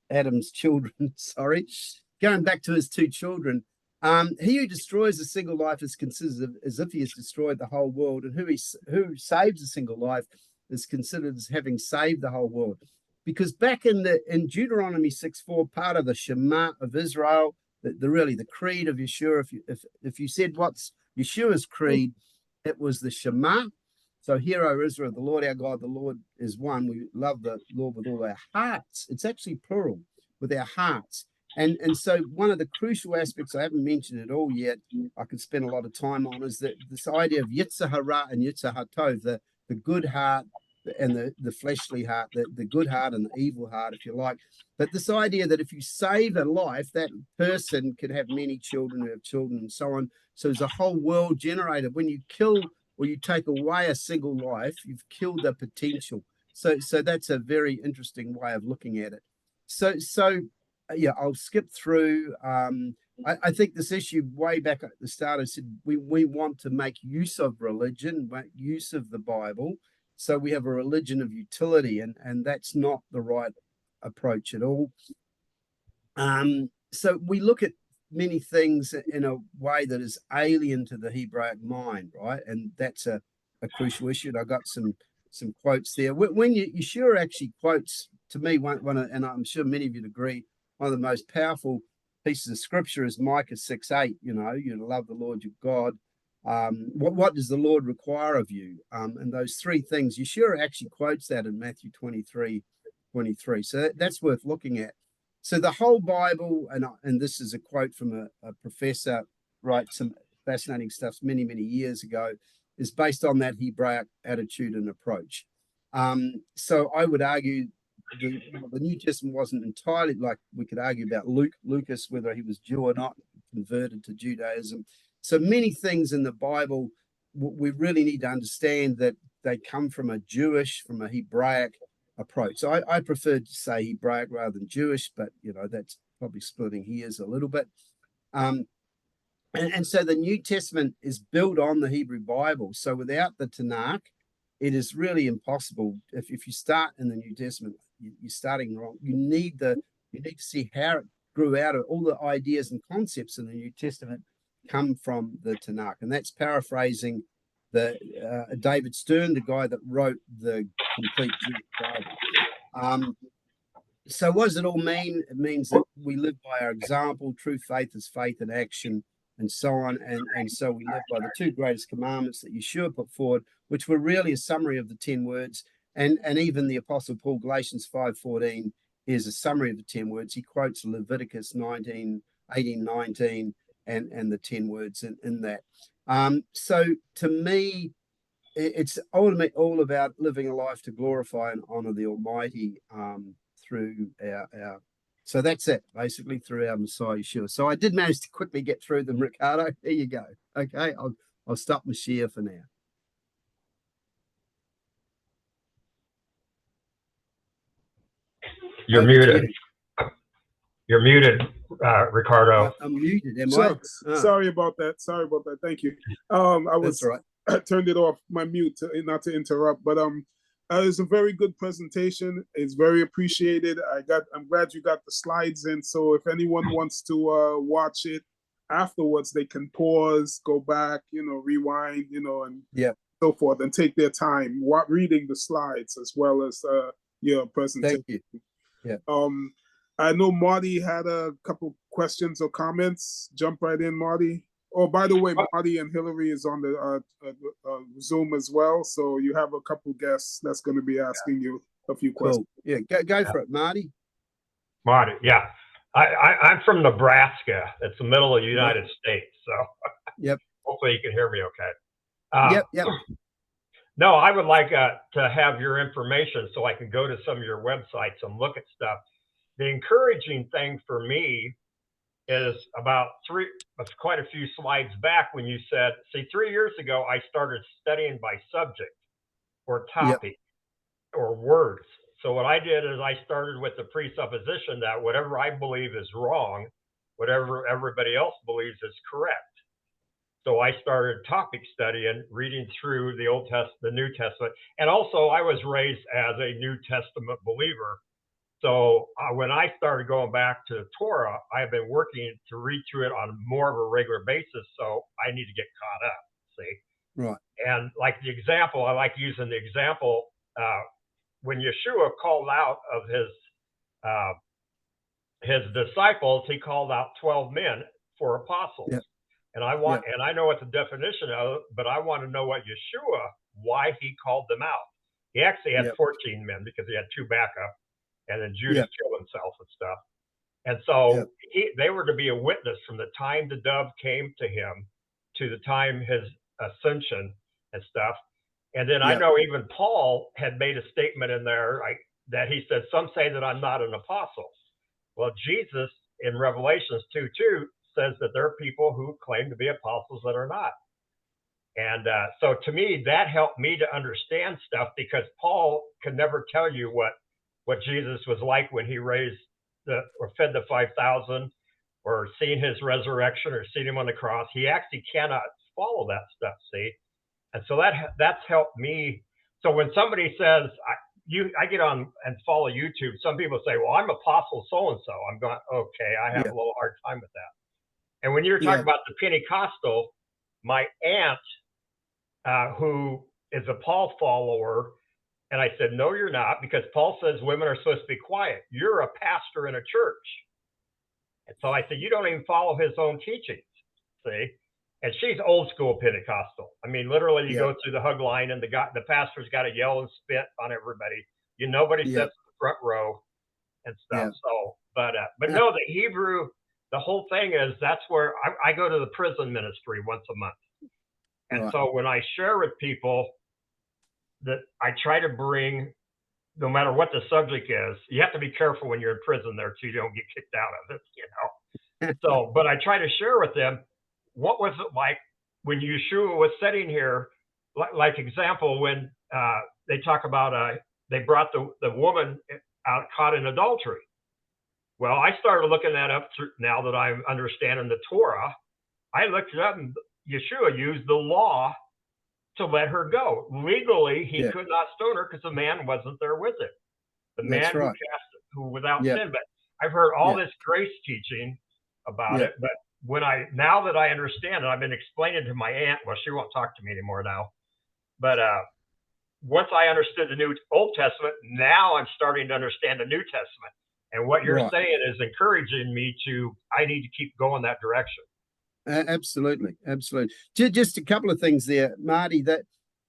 Adam's children, sorry. Going back to his two children. He who destroys a single life is considered as if he has destroyed the whole world, and who saves a single life is considered as having saved the whole world. Because back in Deuteronomy 6:4, part of the Shema of Israel, the creed of Yeshua, if you said what's Yeshua's creed, it was the Shema. So hear, O Israel, the Lord our God, the Lord is one. We love the Lord with all our hearts. It's actually plural, with our hearts. And so one of the crucial aspects, I haven't mentioned it all yet, I could spend a lot of time on, is that this idea of Yetzer Hara and Yetzer HaTov, the good heart and the fleshly heart, the good heart and the evil heart, if you like. But this idea that if you save a life, that person can have many children, who have children, and so on. So there's a whole world generated. When you kill or you take away a single life, you've killed the potential. So that's a very interesting way of looking at it. So yeah, I'll skip through. I think this issue way back at the start, I said we want to make use of religion, make use of the Bible. So we have a religion of utility, and that's not the right approach at all. So we look at many things in a way that is alien to the Hebraic mind, right? And that's a crucial issue. And I got some quotes there. When Yeshua actually quotes, to me, one, and I'm sure many of you'd agree, one of the most powerful pieces of scripture is Micah 6:8. You know, you love the Lord your God. What does the Lord require of you? And those three things, Yeshua actually quotes that in Matthew 23:23. So that's worth looking at. So the whole Bible, and this is a quote from a professor, wrote some fascinating stuff many, many years ago, is based on that Hebraic attitude and approach. So I would argue the New Testament wasn't entirely, like we could argue about Lucas, whether he was Jew or not, converted to Judaism. So many things in the Bible, we really need to understand that they come from a Hebraic approach. So I prefer to say Hebraic rather than Jewish, but that's probably splitting hairs a little bit. And so the New Testament is built on the Hebrew Bible. So without the Tanakh, it is really impossible. If you start in the New Testament, you're starting wrong. You need to see how it grew out of all the ideas and concepts in the New Testament come from the Tanakh. And that's paraphrasing David Stern, the guy that wrote the complete Jewish Bible. So what does it all mean? It means that we live by our example. True faith is faith in action, and so on. And so we live by the two greatest commandments that Yeshua put forward, which were really a summary of the 10 words. And even the Apostle Paul, Galatians 5:14, is a summary of the 10 words. He quotes Leviticus 18:19, and the 10 words in that. So to me, it's ultimately all about living a life to glorify and honor the Almighty through our. So that's it, basically, through our Messiah Yeshua. So I did manage to quickly get through them, Ricardo. There you go. Okay, I'll stop my share for now. You're Over to muted. you. You're muted, Ricardo. I'm muted, am I? Shucks. Sorry about that. Sorry about that. Thank you. I That's was right. I turned it off my mute not to interrupt, but it's a very good presentation. It's very appreciated. I'm glad you got the slides in. So if anyone wants to watch it afterwards, they can pause, go back, rewind, and so forth, and take their time reading the slides as well as your presentation. Thank you. Yeah. I know Marty had a couple questions or comments. Jump right in, Marty. Oh, by the way, Marty and Hillary is on the Zoom as well. So you have a couple guests that's going to be asking you a few questions. Cool. Yeah, go for it, Marty. Marty, yeah. I'm from Nebraska. It's the middle of the United States. So hopefully you can hear me okay. Yep. No, I would like to have your information so I can go to some of your websites and look at stuff. The encouraging thing for me is about quite a few slides back when you said, 3 years ago, I started studying by subject or topic or words. So what I did is I started with the presupposition that whatever I believe is wrong, whatever everybody else believes is correct. So I started topic studying, reading through the Old Testament, the New Testament, and also I was raised as a New Testament believer. So when I started going back to the Torah, I've been working to read through it on more of a regular basis. So I need to get caught up. See, right? And like the example, I like using the example when Yeshua called out of his disciples, he called out 12 men for apostles. Yep. And and I know what the definition of, but I want to know what Yeshua, why he called them out. He actually had 14 men because he had 2 backup, and then Judas killed himself and stuff. And so they were to be a witness from the time the dove came to him to the time his ascension and stuff. And then I know even Paul had made a statement in there that he said, some say that I'm not an apostle. Well, Jesus in Revelations 2:2 says that there are people who claim to be apostles that are not. And so to me, that helped me to understand stuff, because Paul could never tell you what Jesus was like when he raised or fed the 5,000 or seen his resurrection or seen him on the cross. He actually cannot follow that stuff, see? And so that's helped me. So when somebody says, I get on and follow YouTube, some people say, well, I'm apostle so-and-so. I'm going, okay, I have a little hard time with that. And when you're talking about the Pentecostal, my aunt, who is a Paul follower, and I said, no, you're not, because Paul says women are supposed to be quiet. You're a pastor in a church. And so I said, you don't even follow his own teachings, see? And she's old school Pentecostal. I mean, literally, you go through the hug line, and the pastor's got to yell and spit on everybody. Nobody sits in the front row and stuff. So, but no, the Hebrew, the whole thing is, that's where I go to the prison ministry once a month. And so when I share with people, that I try to bring, no matter what the subject is, you have to be careful when you're in prison there too, you don't get kicked out of it, So, but I try to share with them, what was it like when Yeshua was sitting here, like example, when they talk about, they brought the woman out caught in adultery. Well, I started looking that up now that I'm understanding the Torah. I looked it up, and Yeshua used the law to let her go. Legally, he could not stone her because the man wasn't there with him. The man who without sin. But I've heard all this grace teaching about it. But now that I understand it, I've been explaining to my aunt. Well, she won't talk to me anymore now. But once I understood the New Old Testament, now I'm starting to understand the New Testament. And what you're saying is encouraging me I need to keep going that direction. Absolutely. Just a couple of things there, Marty, that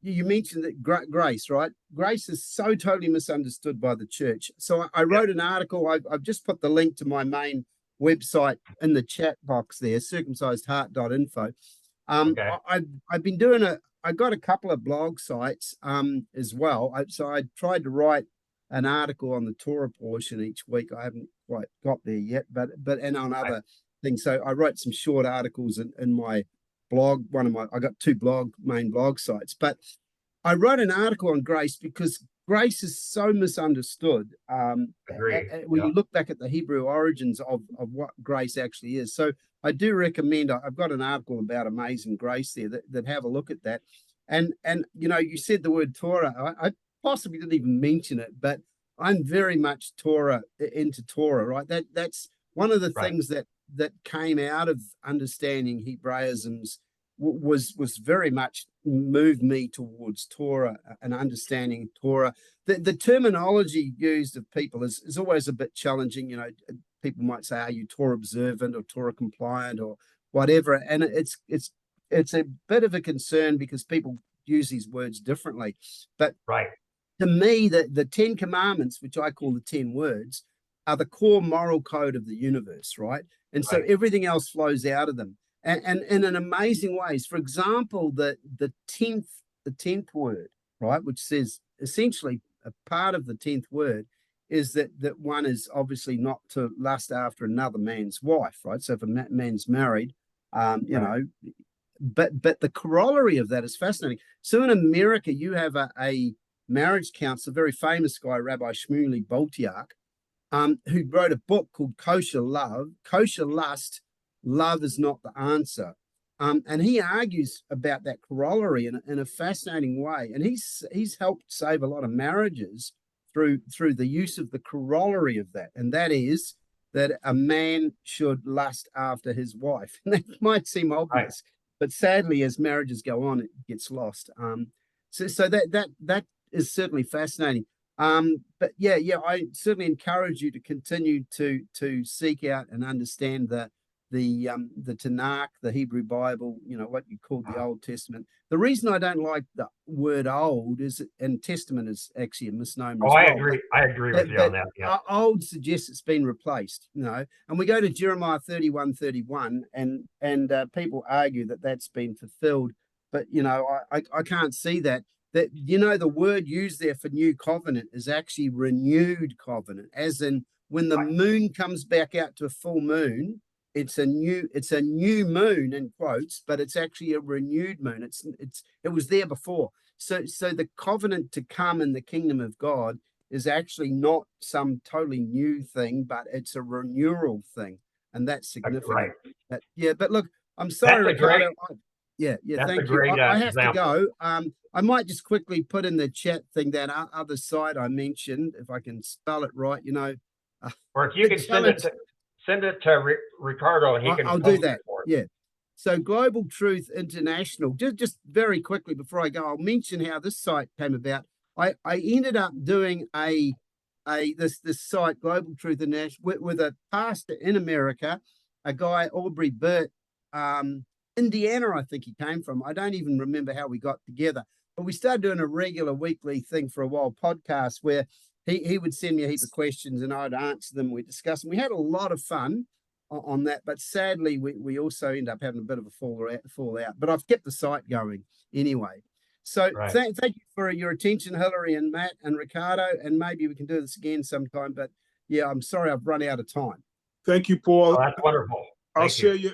you mentioned that grace, right? Grace is so totally misunderstood by the church. So I wrote an article. I've just put the link to my main website in the chat box there, circumcisedheart.info. I've been doing I got a couple of blog sites as well. So I tried to write an article on the Torah portion each week. I haven't quite got there yet, but and on other things. So I wrote some short articles in my blog. I got 2 main blog sites, but I wrote an article on grace because grace is so misunderstood Agreed. when you look back at the Hebrew origins of what grace actually is. So I do recommend, I've got an article about Amazing Grace there that have a look at that. And you said the word Torah. I possibly didn't even mention it, but I'm very much into Torah, right? That's one of the things that came out of understanding Hebraisms was very much moved me towards Torah and understanding Torah. The terminology used of people is always a bit challenging. People might say, "Are you Torah observant or Torah compliant or whatever?" And it's a bit of a concern because people use these words differently. But to me, the 10 Commandments, which I call the 10 words, are the core moral code of the universe, right? And so everything else flows out of them. And in amazing ways. For example, the 10th word, right, which says essentially a part of the 10th word is that one is obviously not to lust after another man's wife, right? So if a man's married, but the corollary of that is fascinating. So in America, you have a marriage counselor, a very famous guy, Rabbi Shmuley Boltiak, who wrote a book called Kosher Lust, Love is Not the Answer. And he argues about that corollary in a fascinating way. And he's helped save a lot of marriages through the use of the corollary of that. And that is that a man should lust after his wife. And that might seem obvious, but sadly, as marriages go on, it gets lost. So that is certainly fascinating. But I certainly encourage you to continue to seek out and understand the Tanakh, the Hebrew Bible, what you call the Old Testament. The reason I don't like the word old and Testament is actually a misnomer. I agree. I agree with you on that. Yeah. Old suggests it's been replaced, and we go to Jeremiah 31:31, and people argue that that's been fulfilled, but I can't see that. That the word used there for new covenant is actually renewed covenant, as in when the moon comes back out to a full moon. It's a new moon in quotes, but it's actually a renewed moon. It was there before. So the covenant to come in the kingdom of God is actually not some totally new thing, but it's a renewal thing, and that's significant. But look, I'm sorry, Ricardo. Thank you. I have to go. I might just quickly put in the chat thing that other site I mentioned, if I can spell it right. Or if you can send it to Ricardo, and he can. I'll do that. Yeah. So Global Truth International. Just very quickly before I go, I'll mention how this site came about. I ended up doing this site, Global Truth International, with a pastor in America, a guy, Aubrey Burt, Indiana, I think he came from. I don't even remember how we got together, but we started doing a regular weekly thing for a while, podcast, where he would send me a heap of questions and I'd answer them. We discussed them. We had a lot of fun on that, but sadly, we also end up having a bit of a fallout. But I've kept the site going anyway. So thank you for your attention, Hillary and Matt and Ricardo, and maybe we can do this again sometime. But I'm sorry I've run out of time. Thank you, Paul. Oh, that's wonderful. I'll share your